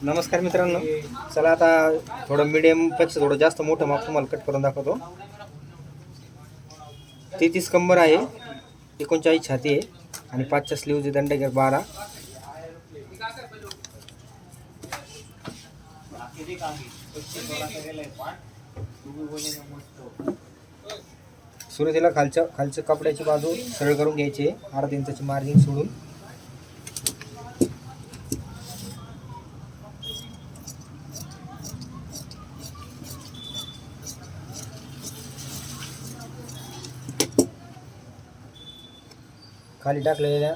नमस्कार मित्रांनो, चला आता थोडं मीडियमपेक्षा थोडं जास्त मोठं माप तुम्हाला कट करून दाखवतो. 33 कंबर आहे, 39 छाती आहे आणि 5च्या स्लीव्ज दंडगेर 12. सुरुवातीला खालच्या कपड्याची बाजू सरळ करून घ्यायची आहे, अर्धा इंचाची मार्जिन सोडून. खाली टाकलेल्या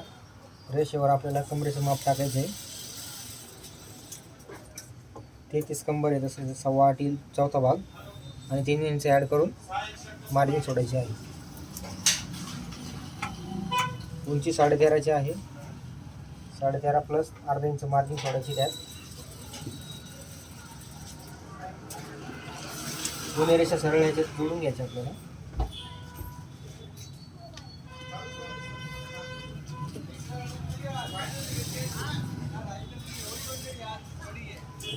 रेषेवर आपल्याला कमरेचं माप टाकायचं आहे. 33 कंबर आहे, तसं 8.25 येईल चौथा भाग आणि 3 इंच ॲड करून मार्जिन सोडायची आहे. उंची 13.5 आहे, 13.5 प्लस अर्धा इंच मार्जिन सोडायची. त्यात दोन्ही रेषा सरळ ह्याच्यात जोडून घ्यायच्या आपल्याला.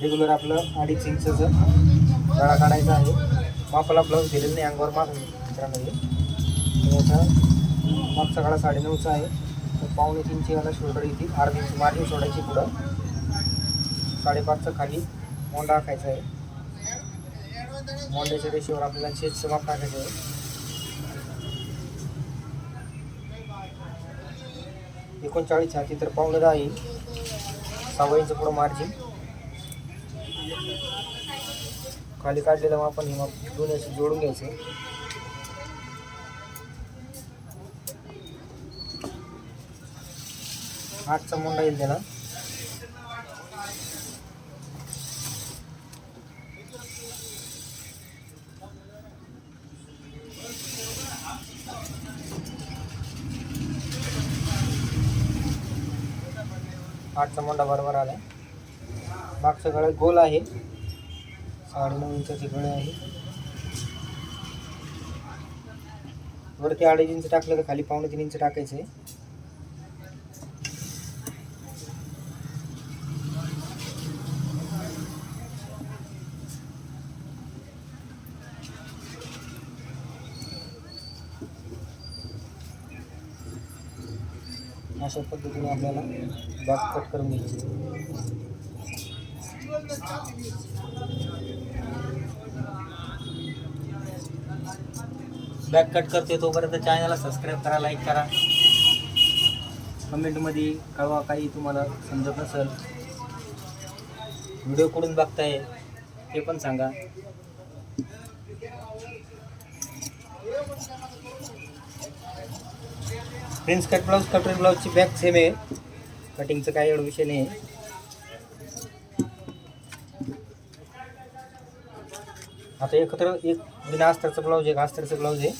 रेग्युलर आपलं 2.5 इंचचं गळा काढायचा आहे. मापाला ब्लाऊज दिलेलं नाही, अंगावर मागून मित्रांनो. याचा मागचा गळा 9.5चा आहे, तर 2.25 इंचीवाला शोल्डर येते. अर्धा इंच मार्जिन सोडायची पुढं. 5.5चा खाली मोंडा आखायचा आहे. मोंड्याच्या रेषेवर आपल्याला छेदचं माप टाकायचं आहे. 39 छाती तर 9.5 येईल. 6 इंच पुढं मार्जिन. खाली काढलेलं मापन हे माप दोन्ही असे जोडून घ्यायचे. आठचा मोंडा येईल त्याला. आठचा मोंडा बरोबर आला. मागचं गळा गोल आहे, 9.5 इंचाची गळे आहे. वरती 2.5 इंच टाकलं तर खाली 3.25 इंच टाकायचं आहे. अशा पद्धतीने आपल्याला बॅक कट करून घ्यायची. बॅक कट करते तोपर्यंत चॅनलला सबस्क्राईब करा, लाईक करा. कमेंटमध्ये कळवा काही तुम्हाला समजत नसेल, व्हिडिओ कुठून बघताय ते पण सांगा. प्रिन्स कट ब्लाऊज कटोरी ब्लाऊजची बॅक सेम आहे, कटिंगचं काही एवढं विषय नाही आहे. आता एकत्र एक बिना अस्तरचा ब्लाऊज, एक अस्तरचा ब्लाऊज आहे.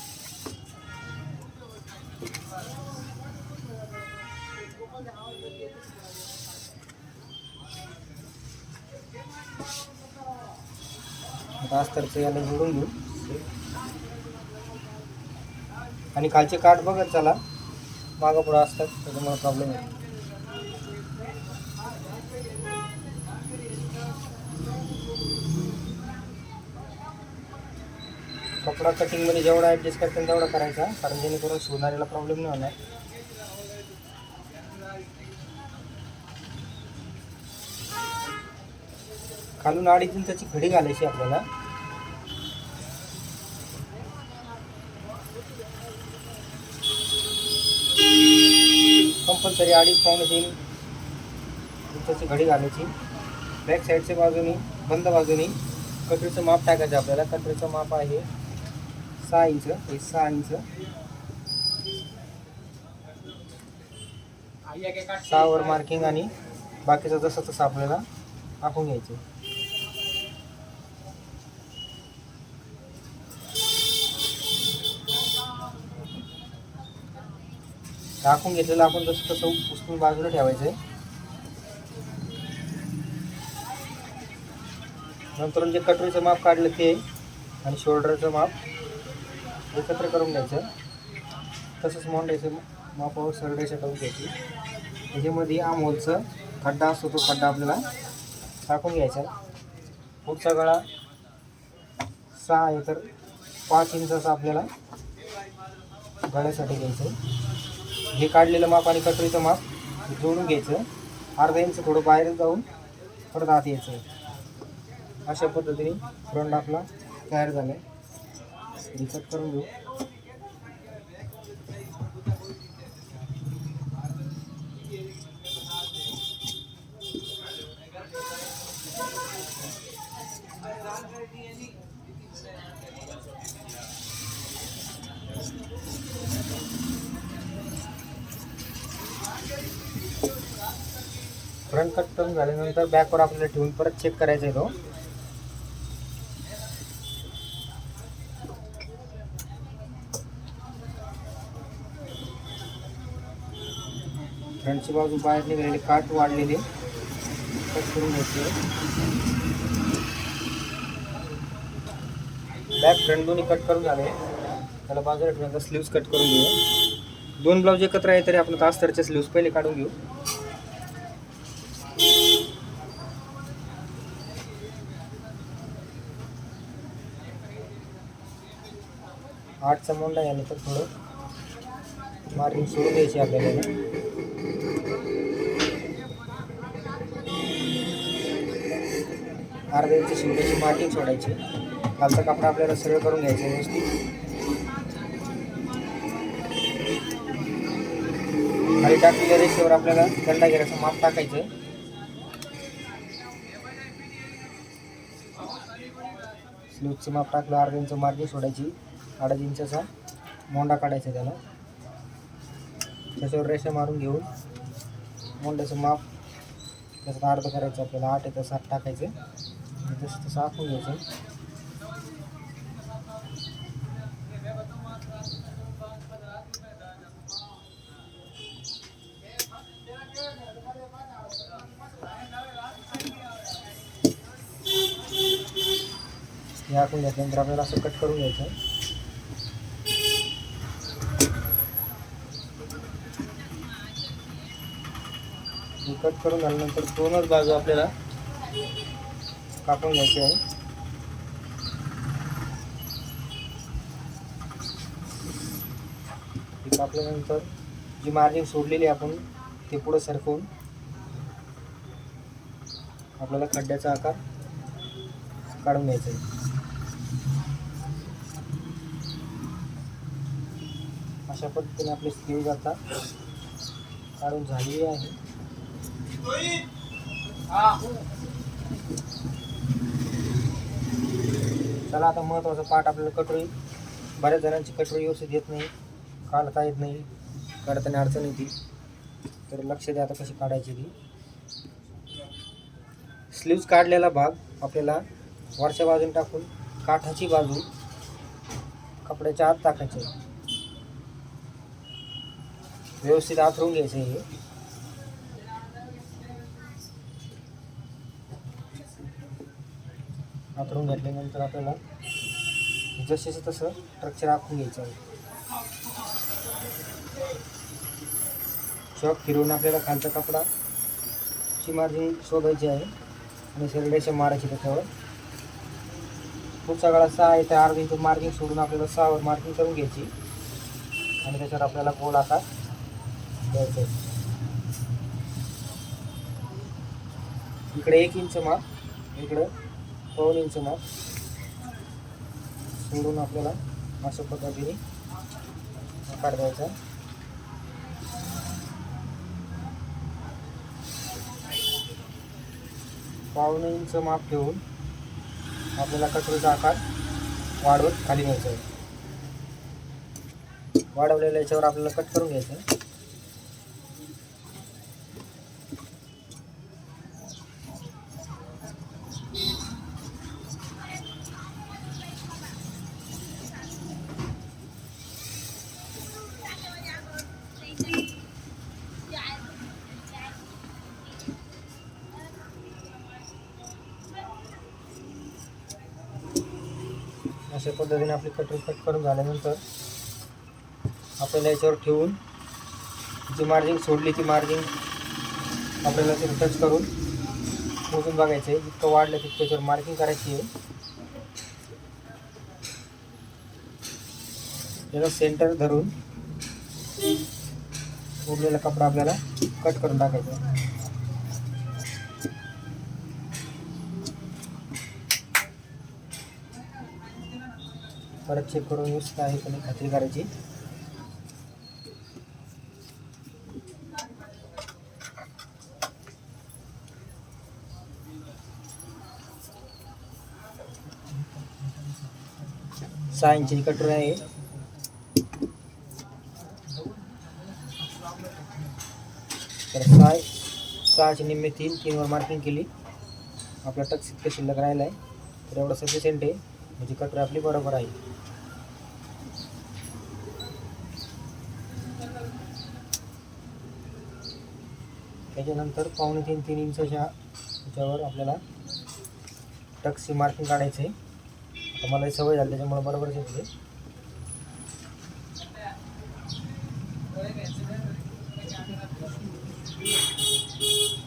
आता अस्तरचं याला जोडून घेऊ आणि खालचे काठ बघत चला, मागं पुढं असतात त्याच्यामुळे प्रॉब्लेम आहे. कपडा कटिंगमध्ये जेवढा ॲडजस्ट करता तेवढा करायचा, कारण जेणेकरून शिवणाऱ्याला प्रॉब्लेम नाही होणार. खालून 2.5 इंचाची घडी घालायची आपल्याला. कंपल्सरी 2.5-3 इंचाची घडी घालायची. बॅक साईडच्या बाजूनी बंद बाजूनी कटरीचं माप टाकायचं आपल्याला. कटरीचं माप आहे 6 इंच. हे 6 इंच 6 वर मार्किंग आणि बाकीचं जसं तसं आपल्याला आखून घ्यायचं. आखून घेतलेलं आपण जसं तसं उचलून बाजूला ठेवायचं आहे. नंतर जे कटोरीचं माप काढलं ते आणि शोल्डरचं माप एकत्र करून घ्यायचं. तसंच मोंड्याचं मापावर सरळ रेषा करून घ्यायची. त्याच्यामध्ये आमोलचं खड्डा असतो, तो खड्डा आपल्याला टाकून घ्यायचा. पुढचा गळा 6 आहे तर 5 इंचाचा आपल्याला गळ्यासाठी घ्यायचं. हे काढलेलं माप आणि कटोरीचं माप जोडून घ्यायचं. अर्धा इंच थोडं बाहेर जाऊन परत आत यायचं. अशा पद्धतीने फ्रंट आपला तयार झाला आहे. कट करून घेऊ. फ्रंट कट करून झाल्यानंतर बॅकवर आपल्याला ठेवून परत चेक करायचा आहे तो. फ्रंटची बाजू बाहेर निघालेली काठ वाढलेली कट करून घ्यायची. बॅक फ्रंट दोन्ही कट करून झाले. त्याला बाजूला ठेवून स्लीव्स कट करून घेऊ. 2 ब्लाऊज एकत्र आहे तरी आपण अस्तरच्या स्लीव्स पहिले काढून घेऊ. आठचा मोंडा यानंतर थोडं मार्जिन सोडून द्यायची आपल्याला. अर्धा इंच शिवण्याची मार्जिन सोडायची. खालचा कपडा आपल्याला सरळ करून घ्यायचा व्यवस्थित. खाली टाकलेल्या रेषेवर आपल्याला दंडा घेण्याचं माप टाकायचं. स्लीवचं माप टाकलं. अर्धा इंच मार्जिन सोडायची. 2.5 इंचाचा मोंडा काढायचा त्याला. त्याच्यावर रेषा मारून घेऊन मोंड्याचं माप त्याच्यात अर्ध करायचं आपल्याला. 8 आहे तर 7 टाकायचं. तसं तसं आखून घ्यायचं. हे आखून घेतल्यानंतर आपल्याला असं कट करून घ्यायचं. कट करून झाल्यानंतर 2च बाजू आपल्याला कापून घ्यायची आहे. कापल्यानंतर जी मार्जिन सोडलेली आपण ते पुढे सरकवून आपल्याला खड्ड्याचा आकार काढून घ्यायचा आहे. अशा पद्धतीने आपली स्लीव्ह आता काढून झालेली आहे. चला आता महत्त्वाचा पार्ट आपल्याला कटोरी. बऱ्याच जणांची कटोरी व्यवस्थित येत नाही, काढता येत नाही, काढताना अडचण येते. तर लक्ष द्या आता कशी काढायची ती. स्लीव्स काढलेला भाग आपल्याला वरच्या बाजूने टाकून काठाची बाजू कपड्याच्या आत टाकायची. व्यवस्थित आथरून घ्यायचं. हे आथरून घेतल्यानंतर आपल्याला जसे तसं स्ट्रक्चर आखून घ्यायचं आहे. चॉक फिरवून आपल्याला खालचा कपडाची मार्जिन शोधायची आहे आणि सरडेशन मारायची त्याच्यावर. पुढचा गळा 6 आहे तर अर्धा इंच मार्जिन सोडून आपल्याला 6 वर मार्जिन करून घ्यायची आणि त्याच्यावर आपल्याला गोल आकार द्यायचा आहे. इकडे 1 इंच माप, इकडं 1.25 इंच माप सोडून आपल्याला अशा पद्धतीने आकार द्यायचा. पावणे इंच माप ठेवून आपल्याला कटोरीचा आकार वाढवत खाली घ्यायचा आहे. वाढवलेल्या याच्यावर आपल्याला कट करून घ्यायचं. अशा पद्धतीने आपली कटोरी कट करून झाल्यानंतर आपल्याला याच्यावर ठेवून जी मार्जिन सोडली ती मार्जिन आपल्याला तिथे टच करून मोजून बघायचं आहे, जितकं वाढलं तितकं त्याच्यावर मार्किंग करायची आहे. त्याचा सेंटर धरून उरलेला कपडा आपल्याला कट करून टाकायचा. परत चेक करून व्यवस्थित आहे की नाही खात्री करायची. सहा इंची कटोरी आहे. तर 6चे निम्मे 3 वर मार्किंग केली. आपला टक्स इतकं शिल्लक राहिला आहे, तर एवढं सफिशियंट आहे, म्हणजे कटोरी आपली बरोबर आहे. त्याच्यानंतर 2.5-3 इंचच्या त्याच्यावर आपल्याला टक्सची मार्किंग काढायचं आहे. आता मला सवय झाली त्याच्यामुळे बरोबरच येते.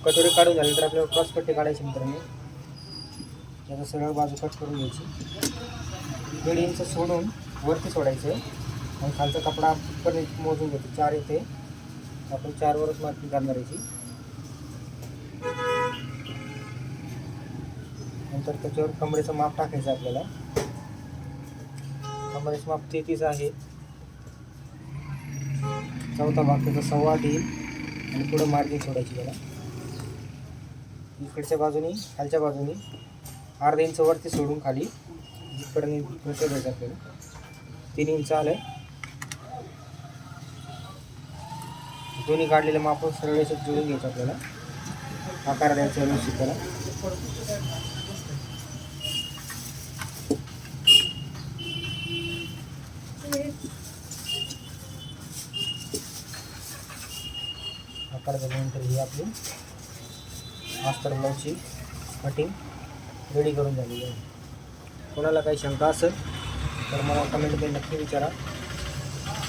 कटोरी काढून झाल्यानंतर आपल्याला क्रॉसपट्टी काढायची मित्रांनो. त्याचा सरळ बाजू कट करून घ्यायची. 1.5 इंच सोडून वरती सोडायचं आणि खालचा कपडा पण मोजून घ्यायचं. 4 येते, आपण 4वरच मार्किंग करणार याची. नंतर त्याच्यावर कमरेचं माप टाकायचं आपल्याला. कमरेचं माप 33 आहे. चौथा भाग त्याचा 1.25 येईल आणि पुढं मार्जिन सोडायची त्याला. इकडच्या बाजूनी खालच्या बाजूनी अर्धा इंच वरती सोडून खाली इकडे द्यायचं आपल्याला. 3 इंच आलं आहे. दोन्ही काढलेले माप सरळ याच्यात जोडून घ्यायचं आपल्याला. आकार द्यायचा व्यवस्थित त्याला. आकार दिल्यानंतर ही आपली मास्टर ब्लाऊजची कटिंग रेडी करून झालेली आहे. कोणाला काही शंका असेल तर मला कमेंटमध्ये नक्की विचारा.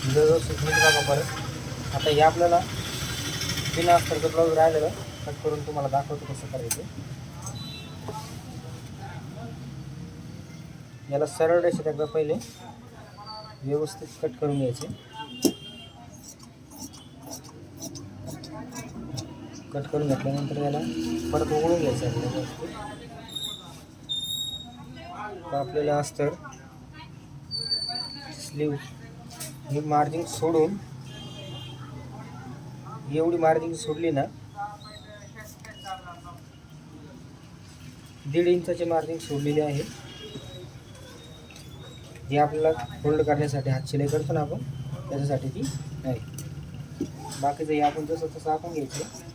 व्हिडिओ सुचवून बघा परत. आता हे आपल्याला बिना अस्तरचं ब्लाऊज राहिलेलं कट करून तुम्हाला दाखवतो कसं करायचं. याला सरळ रेषेत एकदा पहिले व्यवस्थित कट करून घ्यायचे. कट करून घेतल्यानंतर याला परत उघडून घ्यायचं आपल्याला. तर आपल्याला अस्तर स्लीव ही मार्जिन सोडून एवढी मार्जिन सोडली ना, 1.5 इंचाची मार्जिन सोडलेली आहे. जी आपल्याला फोल्ड करण्यासाठी हात शिलाई करतो ना आपण, त्याच्यासाठी ती आहे. बाकीचं हे आपण जसं तसं आपण घ्यायचं.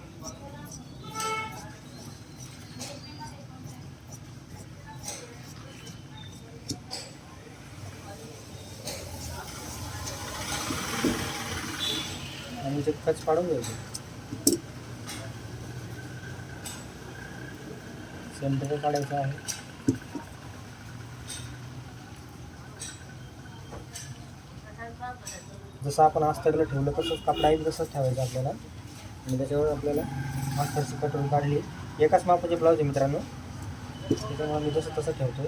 आणि ते कच पाडून घ्यायचं. सेंटर काढायचं आहे. जसं आपण अस्तरला ठेवलं तसंच कपडाही तसंच ठेवायचं आपल्याला. आणि त्याच्यावर आपल्याला अस्तरची कटोरी काढली. एकाच मापाचे ब्लाऊज आहे मित्रांनो, त्याच्यामुळे मी जसं तसं ठेवतोय.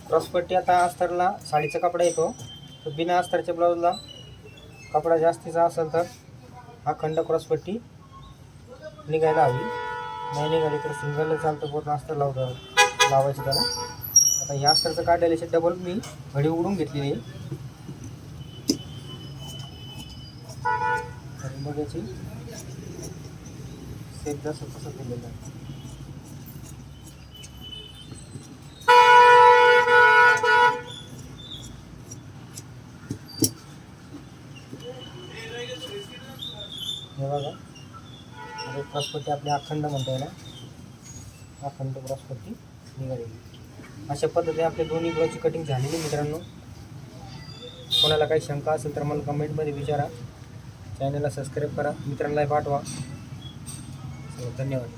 क्रॉसपट्टी आता अस्तरला साडीचा कपडा येतो, तर बिना अस्तरच्या ब्लाऊजला कपडा जास्तीचा असेल तर हा खंड क्रॉसपट्टी निघायला हवी. नाही निघाली तर सिंगल चालतं, पूर्ण अस्तर लावायचं त्याला. आता ह्या अस्तरचं काढलेल्याचे डबल मी घडी उडून घेतलेली आहे. आणि मग याची सेट जसं तसं केलेलं आहे. हे बघा आता क्रॉसपट्टी आपली अखंड म्हणता येईल अखंड क्रॉसपट्टी निघालेली। अशा पद्धतीने आपले दोन्ही ब्लाऊजची कटिंग झालेली मित्रांनो। कोणाला काही शंका असेल तर मला कमेंटमध्ये विचारा, चॅनलला सबस्क्राईब करा, मित्रांना पाठवा। धन्यवाद।